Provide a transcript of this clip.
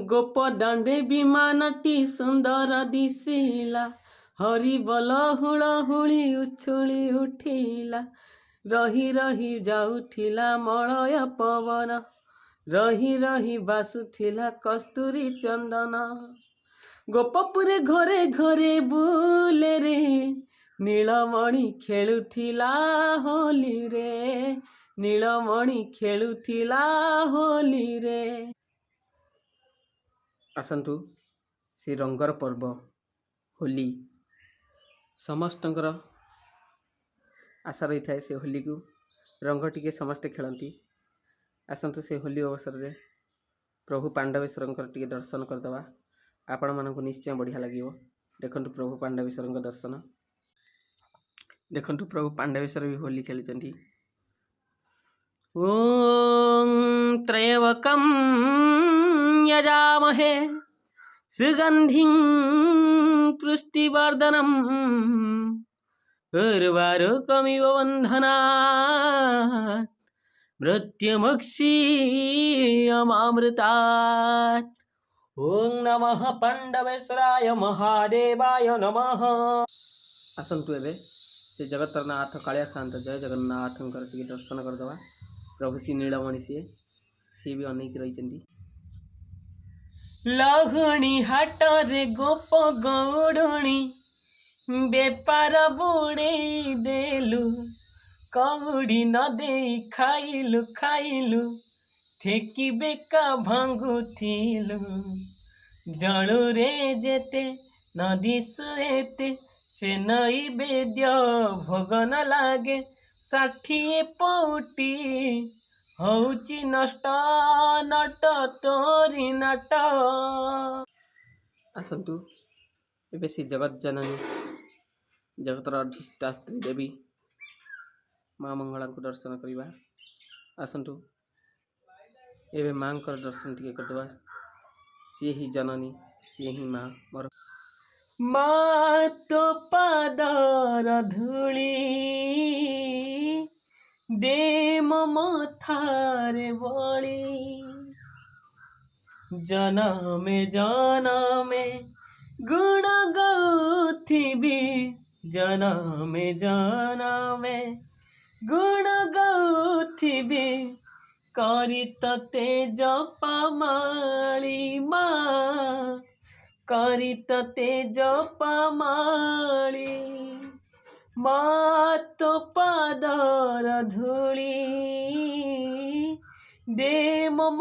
ଗୋପ ଦାଣ୍ଡେ ବିମାନଟି ସୁନ୍ଦର ଦିଶିଲା, ହରିବୋଲ ହୁଳହୁଳି ଉଛୁଳି ଉଠିଲା। ରହି ରହି ଯାଉଥିଲା ମଳୟ ପବନ, ରହି ରହି ବାସୁଥିଲା କସ୍ତୁରୀ ଚନ୍ଦନ। ଗୋପପୁରେ ଘରେ ଘରେ ବୁଲେ ରେ, ନୀଳମଣି ଖେଳୁଥିଲା ହୋଲିରେ, ନୀଳମଣି ଖେଳୁଥିଲା ହୋଲିରେ। ଆସନ୍ତୁ ସେ ରଙ୍ଗର ପର୍ବ ହୋଲି। ସମସ୍ତଙ୍କର ଆଶା ରହିଥାଏ ସେ ହୋଲିକୁ ରଙ୍ଗ ଟିକେ ସମସ୍ତେ ଖେଳନ୍ତି। ଆସନ୍ତୁ ସେ ହୋଲି ଅବସରରେ ପ୍ରଭୁ ପାଣ୍ଡବେଶ୍ୱରଙ୍କର ଟିକେ ଦର୍ଶନ କରିଦେବା। ଆପଣମାନଙ୍କୁ ନିଶ୍ଚୟ ବଢ଼ିଆ ଲାଗିବ। ଦେଖନ୍ତୁ ପ୍ରଭୁ ପାଣ୍ଡବେଶ୍ୱରଙ୍କ ଦର୍ଶନ। ଦେଖନ୍ତୁ ପ୍ରଭୁ ପାଣ୍ଡବେଶ୍ୱର ବି ହୋଲି ଖେଳିଛନ୍ତି। ଓಂ ତ୍ରୟବକଂ यजामहे सुगन्धिं पुष्टिवर्धनम् उर्वारुकमिव बन्धनात् मृत्युमुक्षीयमामृतात्। ओं नमः पाण्डवेश्वराय महादेवाय नमः। आसन्तु एबे से जगतरनाथ कालिया शांत जय जगन्नाथंकर टिके दर्शन करदवा। प्रभु श्री नीलमणि सी भी अनेक रही। लहुणी हाट रे गोप गौड़ुणी बेपार बुड़े देलु, कौड़ी न दे खाइलु खाइलु ठेकी बेका भांगुथिलु। जलु रे जेते नदी सुएते से नई बेद्य भोगन लागे, 60 पौटी हौची नष्ट नट तोरी नट। आसन्तु एबे से जगत जननी जगतर अधिष्ठात्री देवी माँ मंगला को दर्शन करवा। आसन्तु एबे माँ का दर्शन टिके करदवा। सी ही जननी सी ही माँ मोर माँ तो पादर धूली दे मथारे बड़ी। जनमे जनमे गुण गौथिबी, जनमे जनमे गुण गौथिबी करी तते जपमाली माँ, करी तते जपमाली। माँ तो पादर धूली दे मम